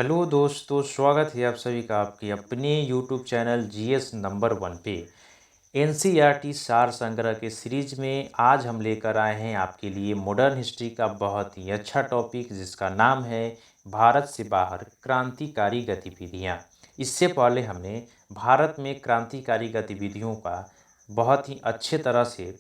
Hello दोस्तों, स्वागत है आप सभी का आपके अपने यूट्यूब चैनल जीएस नंबर 1 पे। एनसीईआरटी सार संग्रह के सीरीज में आज हम लेकर आए हैं आपके लिए मॉडर्न हिस्ट्री का बहुत ही अच्छा टॉपिक, जिसका नाम है भारत से बाहर क्रांतिकारी गतिविधियां। इससे पहले हमने भारत में क्रांतिकारी गतिविधियों का बहुत ही अच्छे तरह से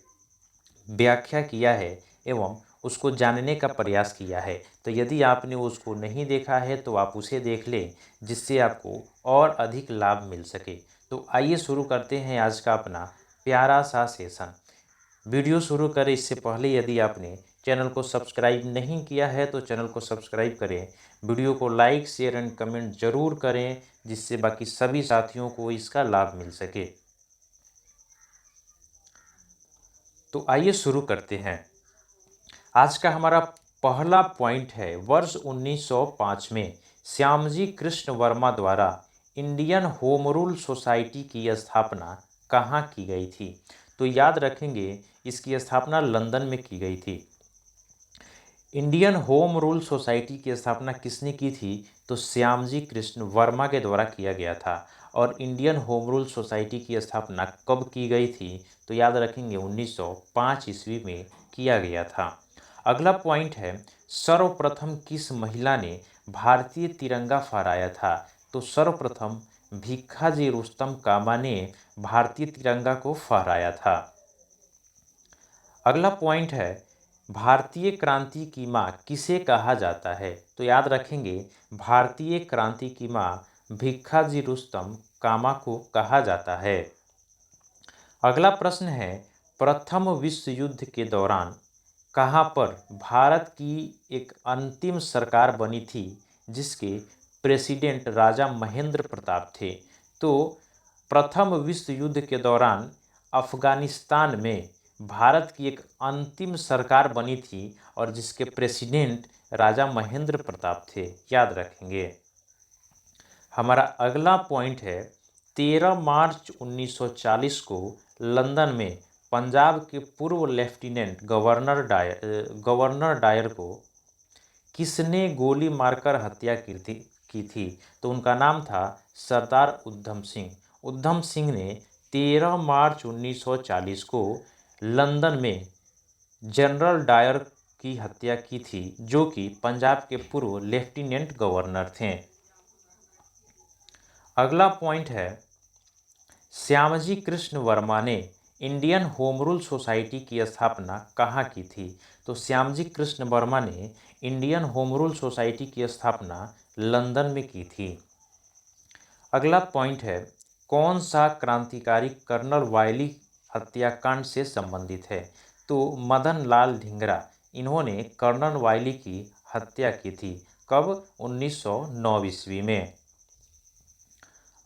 व्याख्या किया है एवं उसको जानने का प्रयास किया है। तो यदि आपने उसको नहीं देखा है तो आप उसे देख लें, जिससे आपको और अधिक लाभ मिल सके। तो आइए शुरू करते हैं आज का अपना प्यारा सा सेशन। वीडियो शुरू करें इससे पहले यदि आपने चैनल को सब्सक्राइब नहीं किया है तो चैनल को सब्सक्राइब करें। वीडियो को लाइक शेयर एंड कमेंट जरूर करें, जिससे बाकी सभी साथियों को इसका लाभ मिल सके। तो आइए शुरू करते हैं। आज का हमारा पहला पॉइंट है, वर्ष 1905 में श्यामजी कृष्ण वर्मा द्वारा इंडियन होम रूल सोसाइटी की स्थापना कहाँ की गई थी? तो याद रखेंगे, इसकी स्थापना लंदन में की गई थी। इंडियन होम रूल सोसाइटी की स्थापना किसने की थी? तो श्यामजी कृष्ण वर्मा के द्वारा किया गया था। और इंडियन होम रूल सोसाइटी की स्थापना कब की गई थी? तो याद रखेंगे 1905 ईस्वी में किया गया था। अगला पॉइंट है, सर्वप्रथम किस महिला ने भारतीय तिरंगा फहराया था? तो सर्वप्रथम भिक्खाजी रुस्तम कामा ने भारतीय तिरंगा को फहराया था। अगला पॉइंट है, भारतीय क्रांति की माँ किसे कहा जाता है? तो याद रखेंगे, भारतीय क्रांति की माँ भिक्खाजी रुस्तम कामा को कहा जाता है। अगला प्रश्न है, प्रथम विश्व युद्ध के दौरान कहाँ पर भारत की एक अंतिम सरकार बनी थी, जिसके प्रेसिडेंट राजा महेंद्र प्रताप थे? तो प्रथम विश्व युद्ध के दौरान अफगानिस्तान में भारत की एक अंतिम सरकार बनी थी और जिसके प्रेसिडेंट राजा महेंद्र प्रताप थे, याद रखेंगे। हमारा अगला पॉइंट है, 13 मार्च 1940 को लंदन में पंजाब के पूर्व लेफ्टिनेंट गवर्नर डायर को किसने गोली मारकर हत्या की थी? तो उनका नाम था सरदार उधम सिंह। उधम सिंह ने 13 मार्च 1940 को लंदन में जनरल डायर की हत्या की थी, जो कि पंजाब के पूर्व लेफ्टिनेंट गवर्नर थे। अगला पॉइंट है, श्यामजी कृष्ण वर्मा ने इंडियन होम रूल सोसाइटी की स्थापना कहाँ की थी? तो श्यामजी कृष्ण वर्मा ने इंडियन होम रूल सोसाइटी की स्थापना लंदन में की थी। अगला पॉइंट है, कौन सा क्रांतिकारी कर्नल वायली हत्याकांड से संबंधित है? तो मदन लाल ढींगरा, इन्होंने कर्नल वायली की हत्या की थी। कब? 1909 ईस्वी में।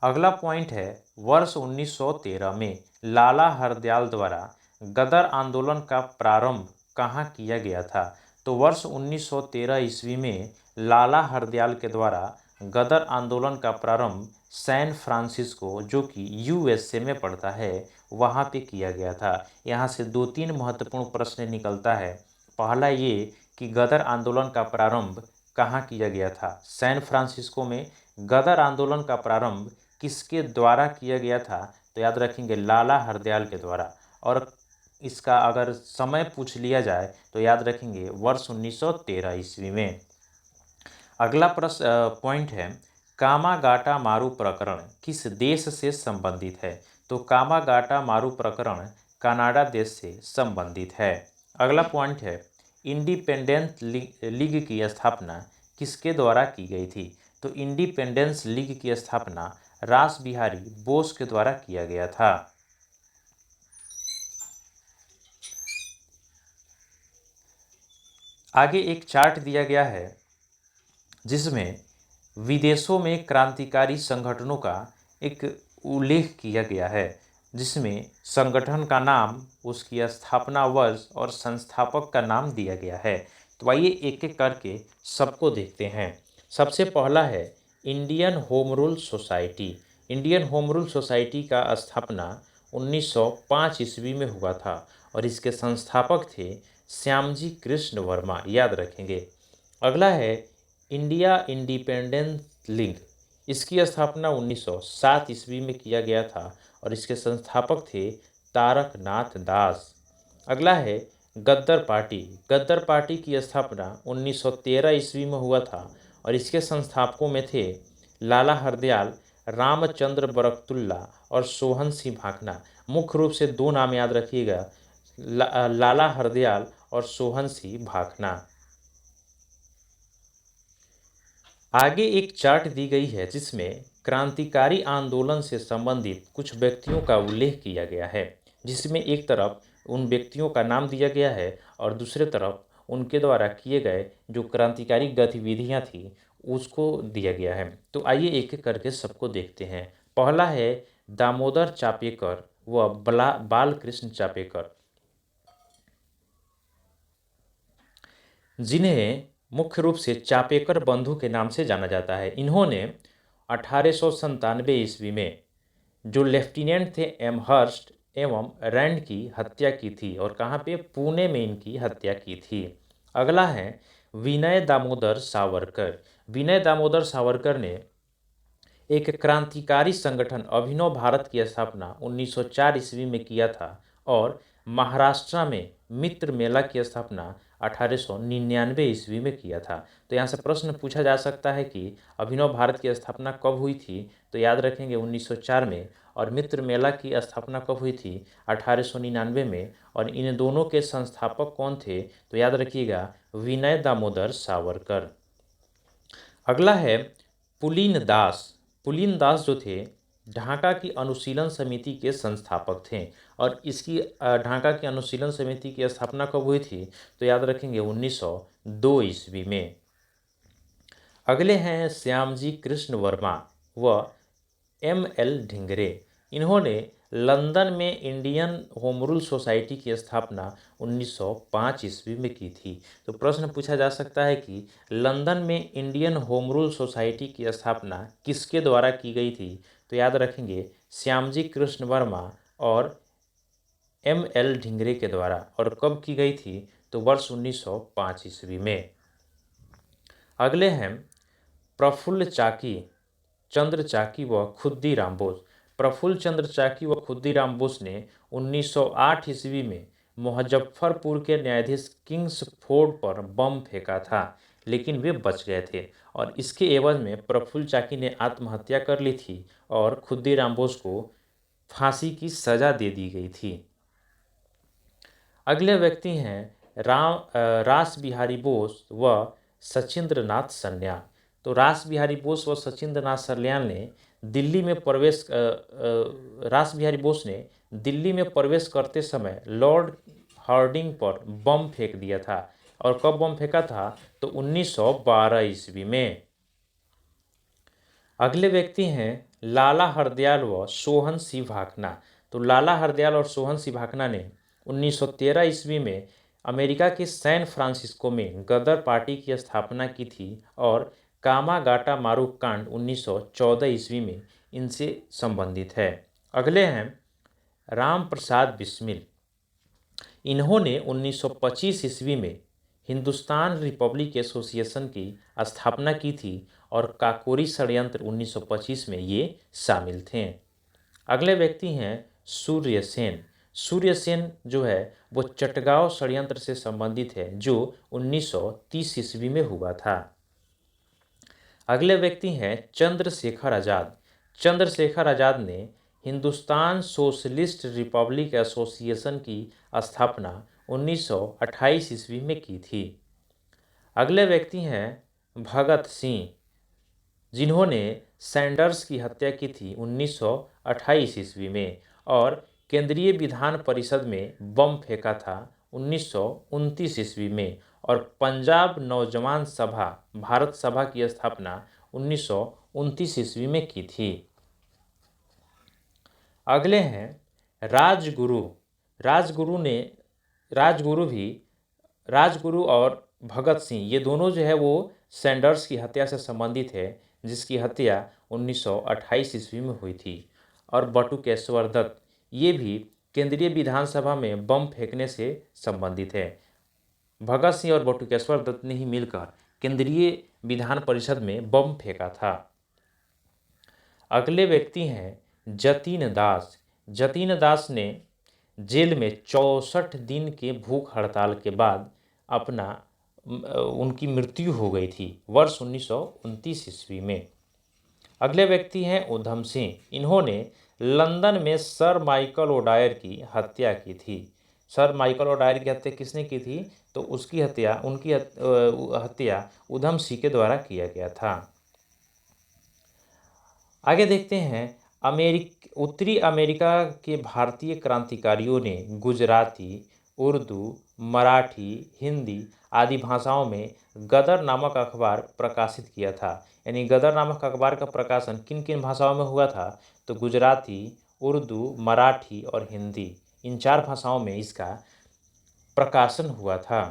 अगला पॉइंट है, वर्ष 1913 में लाला हरदयाल द्वारा गदर आंदोलन का प्रारंभ कहाँ किया गया था? तो वर्ष 1913 ईस्वी में लाला हरदयाल के द्वारा गदर आंदोलन का प्रारंभ सैन फ्रांसिस्को, जो कि यूएसए में पड़ता है, वहाँ पे किया गया था। यहाँ से 2-3 महत्वपूर्ण प्रश्न निकलता है। पहला ये कि गदर आंदोलन का प्रारंभ कहाँ किया गया था? सैन फ्रांसिस्को में। गदर आंदोलन का प्रारंभ किसके द्वारा किया गया था? तो याद रखेंगे, लाला हरदयाल के द्वारा। और इसका अगर समय पूछ लिया जाए तो याद रखेंगे वर्ष 1913 ईस्वी में। अगला प्रश्न पॉइंट है, कामागाटा मारू प्रकरण किस देश से संबंधित है? तो कामागाटा मारू प्रकरण कनाडा देश से संबंधित है। अगला पॉइंट है, इंडिपेंडेंस लीग की स्थापना किसके द्वारा की गई थी? तो इंडिपेंडेंस लीग की स्थापना रास बिहारी बोस के द्वारा किया गया था। आगे एक चार्ट दिया गया है, जिसमें विदेशों में क्रांतिकारी संगठनों का एक उल्लेख किया गया है, जिसमें संगठन का नाम, उसकी स्थापना वर्ष और संस्थापक का नाम दिया गया है। तो आइए एक एक करके सबको देखते हैं। सबसे पहला है Indian home rule society. Indian home rule society का स्थापना 1905 ईस्वी में हुआ था और इसके संस्थापक थे श्यामजी कृष्ण वर्मा, याद रखेंगे। अगला है इंडिया इंडिपेंडेंस लिंग। इसकी स्थापना 1907 ईस्वी में किया गया था और इसके संस्थापक थे तारकनाथ दास। अगला है गद्दर पार्टी। गद्दर पार्टी की स्थापना 1913 ईस्वी में हुआ था और इसके संस्थापकों में थे लाला हरदयाल, रामचंद्र बरकतुल्ला और सोहन सिंह भाखना। मुख्य रूप से दो नाम याद रखिएगा, लाला हरदयाल और सोहन सिंह भाखना। आगे एक चार्ट दी गई है जिसमें क्रांतिकारी आंदोलन से संबंधित कुछ व्यक्तियों का उल्लेख किया गया है, जिसमें एक तरफ उन व्यक्तियों का नाम दिया गया है और दूसरे तरफ उनके द्वारा किए गए जो क्रांतिकारी गतिविधियां थी उसको दिया गया है। तो आइए एक एक करके सबको देखते हैं। पहला है दामोदर चापेकर व बालकृष्ण चापेकर, जिन्हें मुख्य रूप से चापेकर बंधु के नाम से जाना जाता है। इन्होंने 1897 ईस्वी में जो लेफ्टिनेंट थे एमहर्स्ट एवं रैंड की हत्या की थी और कहाँ पे, पुणे में इनकी हत्या की थी। अगला है विनय दामोदर सावरकर। विनय दामोदर सावरकर ने एक क्रांतिकारी संगठन अभिनव भारत की स्थापना 1904 ईस्वी में किया था और महाराष्ट्र में मित्र मेला की स्थापना 1899 ईस्वी में किया था। तो यहाँ से प्रश्न पूछा जा सकता है कि अभिनव भारत की स्थापना कब हुई थी, तो याद रखेंगे 1904 में, और मित्र मेला की स्थापना कब हुई थी, 1899 में। और इन दोनों के संस्थापक कौन थे, तो याद रखिएगा विनय दामोदर सावरकर। अगला है पुलिन दास। पुलिन दास जो थे ढाका की अनुशीलन समिति के संस्थापक थे और इसकी ढाका की अनुशीलन समिति की स्थापना कब हुई थी, तो याद रखेंगे 1902 ईस्वी में। अगले हैं श्यामजी कृष्ण वर्मा व एम.एल. ढिंगरे। इन्होंने लंदन में इंडियन होम रूल सोसाइटी की स्थापना 1905 ईस्वी में की थी। तो प्रश्न पूछा जा सकता है कि लंदन में इंडियन होम रूल सोसाइटी की स्थापना किसके द्वारा की गई थी, तो याद रखेंगे श्यामजी कृष्ण वर्मा और एम.एल. ढिंगरे के द्वारा। और कब की गई थी, तो वर्ष 1905 ईस्वी में। अगले हैं प्रफुल्ल चाकी, चंद्र चाकी व खुद्दीराम बोस। प्रफुल्ल चंद्र चाकी व खुद्दीराम बोस ने 1908 ईस्वी में मुजफ्फरपुर के न्यायाधीश किंग्सफोर्ड पर बम फेंका था, लेकिन वे बच गए थे और इसके एवज में प्रफुल्ल चाकी ने आत्महत्या कर ली थी और खुद्दीराम बोस को फांसी की सजा दे दी गई थी। अगले व्यक्ति हैं रास बिहारी बोस व सचिंद्रनाथ सन्याल। तो रास बिहारी बोस व सचिंद्रनाथ सन्याल ने दिल्ली में प्रवेश रास बिहारी बोस ने दिल्ली में प्रवेश करते समय लॉर्ड हार्डिंग पर बम फेंक दिया था। और कब बम फेंका था, तो 1912 ईस्वी में। अगले व्यक्ति हैं लाला हरदयाल व सोहन सिंह भाखना। तो लाला हरदयाल और सोहन सिंह भाखना ने 1913 ईस्वी में अमेरिका के सैन फ्रांसिस्को में गदर पार्टी की स्थापना की थी और कामागाटा मारूफ कांड 1914 ईस्वी में इनसे संबंधित है। अगले हैं राम प्रसाद बिस्मिल। इन्होंने 1925 ईस्वी में हिंदुस्तान रिपब्लिक एसोसिएशन की स्थापना की थी और काकोरी षड्यंत्र 1925 में ये शामिल थे। अगले व्यक्ति हैं सूर्यसेन। सूर्यसेन जो है वो चटगांव षड्यंत्र से संबंधित है जो 1930 ईस्वी में हुआ था। अगले व्यक्ति हैं चंद्रशेखर आज़ाद। चंद्रशेखर आज़ाद ने हिंदुस्तान सोशलिस्ट रिपब्लिक एसोसिएशन की स्थापना 1928 ईस्वी में की थी। अगले व्यक्ति हैं भगत सिंह, जिन्होंने सैंडर्स की हत्या की थी 1928 ईस्वी में और केंद्रीय विधान परिषद में बम फेंका था 1929 ईस्वी में और पंजाब नौजवान सभा भारत सभा की स्थापना 1929 ईस्वी में की थी। अगले हैं राजगुरु। राजगुरु और भगत सिंह, ये दोनों जो है वो सैंडर्स की हत्या से संबंधित है, जिसकी हत्या 1928 ईस्वी में हुई थी। और बटुकेश्वर दत्त, ये भी केंद्रीय विधानसभा में बम फेंकने से संबंधित है। भगत सिंह और बटुकेश्वर दत्त ने ही मिलकर केंद्रीय विधान परिषद में बम फेंका था। अगले व्यक्ति हैं जतीन दास। जतीन दास ने जेल में 64 दिन के भूख हड़ताल के बाद उनकी मृत्यु हो गई थी वर्ष 1929 ईस्वी में। अगले व्यक्ति हैं उधम सिंह। इन्होंने लंदन में सर माइकल ओडायर की हत्या की थी। सर माइकल ओडायर की हत्या किसने की थी? तो उनकी हत्या उधम सिंह के द्वारा किया गया था। आगे देखते हैं उत्तरी अमेरिका के भारतीय क्रांतिकारियों ने गुजराती, उर्दू, मराठी, हिंदी आदि भाषाओं में गदर नामक अखबार प्रकाशित किया था। यानी गदर नामक अखबार का प्रकाशन किन किन भाषाओं में हुआ था? तो गुजराती, उर्दू, मराठी और हिंदी, इन 4 भाषाओं में इसका प्रकाशन हुआ था।